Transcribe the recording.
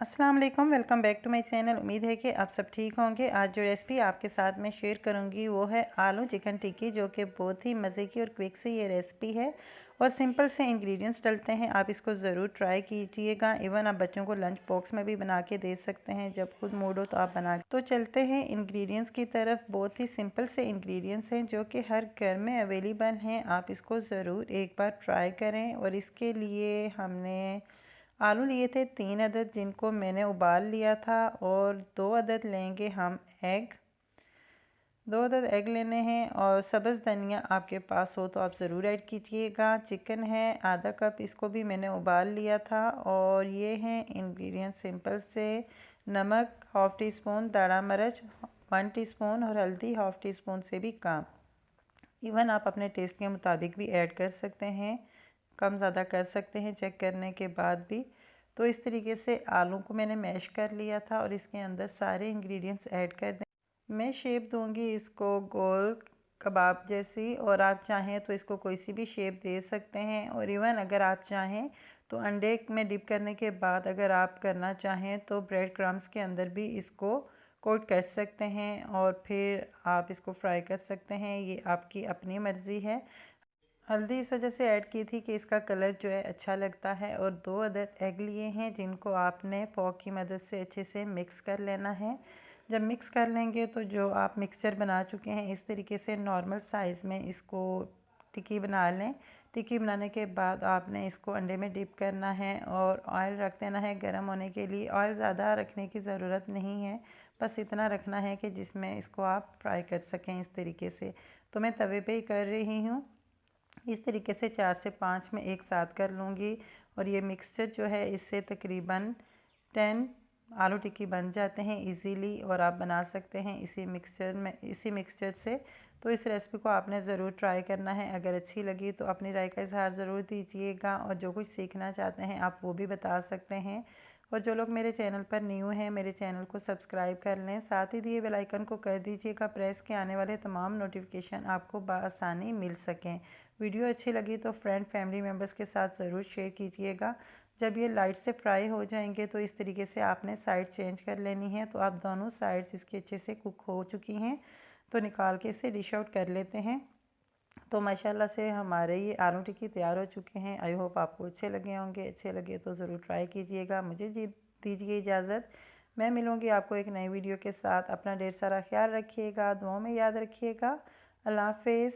अस्सलाम वालेकुम, welcome back to my channel. उम्मीद है कि आप सब ठीक होंगे। आज जो रेसिपी आपके साथ में शेयर करूंगी वो है आलू चिकन टिक्की, जो कि बहुत ही मज़े की और क्विक सी ये रेसिपी है और सिंपल से इंग्रेडिएंट्स डलते हैं। आप इसको ज़रूर ट्राई कीजिएगा। इवन आप बच्चों को लंच बॉक्स में भी बना के दे सकते हैं, जब खुद मूड हो तो आप बना के। तो चलते हैं इंग्रेडिएंट्स की तरफ। बहुत ही सिंपल से इंग्रेडिएंट्स हैं जो कि हर घर में अवेलेबल हैं। आप इसको ज़रूर एक बार ट्राई करें। और इसके लिए हमने आलू लिए थे 3 अदद, जिनको मैंने उबाल लिया था। और 2 अदद लेंगे हम एग, 2 अदद एग लेने हैं। और सब्ज़ धनिया आपके पास हो तो आप ज़रूर ऐड कीजिएगा। चिकन है आधा कप, इसको भी मैंने उबाल लिया था। और ये हैं इंग्रेडिएंट सिंपल से। नमक हाफ़ टी स्पून, दाढ़ा मिर्च 1 टीस्पून और हल्दी हाफ़ टी स्पून से भी कम। इवन आप अपने टेस्ट के मुताबिक भी ऐड कर सकते हैं, कम ज़्यादा कर सकते हैं चेक करने के बाद भी। तो इस तरीके से आलू को मैंने मैश कर लिया था और इसके अंदर सारे इंग्रेडिएंट्स ऐड कर दें। मैं शेप दूंगी इसको गोल कबाब जैसी, और आप चाहें तो इसको कोई सी भी शेप दे सकते हैं। और इवन अगर आप चाहें तो अंडे में डिप करने के बाद अगर आप करना चाहें तो ब्रेड क्रम्स के अंदर भी इसको कोट कर सकते हैं और फिर आप इसको फ्राई कर सकते हैं। ये आपकी अपनी मर्ज़ी है। हल्दी इस वजह से ऐड की थी कि इसका कलर जो है अच्छा लगता है। और 2 अदद एग लिए हैं, जिनको आपने फोक की मदद से अच्छे से मिक्स कर लेना है। जब मिक्स कर लेंगे तो जो आप मिक्सचर बना चुके हैं इस तरीके से नॉर्मल साइज़ में इसको टिक्की बना लें। टिक्की बनाने के बाद आपने इसको अंडे में डिप करना है और ऑयल रख देना है गर्म होने के लिए। ऑयल ज़्यादा रखने की ज़रूरत नहीं है, बस इतना रखना है कि जिसमें इसको आप फ्राई कर सकें इस तरीके से। तो मैं तवे पे ही कर रही हूँ। इस तरीके से 4 से 5 में एक साथ कर लूँगी। और ये मिक्सचर जो है इससे तकरीबन 10 आलू टिक्की बन जाते हैं इजीली, और आप बना सकते हैं इसी मिक्सचर से। तो इस रेसिपी को आपने ज़रूर ट्राई करना है। अगर अच्छी लगी तो अपनी राय का इजहार ज़रूर दीजिएगा, और जो कुछ सीखना चाहते हैं आप वो भी बता सकते हैं। और जो लोग मेरे चैनल पर न्यू हैं मेरे चैनल को सब्सक्राइब कर लें, साथ ही दिए बेल आइकन को कर दीजिएगा प्रेस, के आने वाले तमाम नोटिफिकेशन आपको बआसानी मिल सकें। वीडियो अच्छी लगी तो फ्रेंड फैमिली मेम्बर्स के साथ ज़रूर शेयर कीजिएगा। जब ये लाइट से फ्राई हो जाएंगे तो इस तरीके से आपने साइड चेंज कर लेनी है। तो आप दोनों साइड्स इसके अच्छे से कुक हो चुकी हैं, तो निकाल के इसे डिश आउट कर लेते हैं। तो माशाल्लाह से हमारे ये आलू टिक्की तैयार हो चुके हैं। आई होप आपको अच्छे लगे होंगे। अच्छे लगे तो ज़रूर ट्राई कीजिएगा। मुझे दीजिए इजाज़त। मैं मिलूँगी आपको एक नई वीडियो के साथ। अपना ढेर सारा ख्याल रखिएगा, दुआओं में याद रखिएगा। अल्लाह हाफिज़।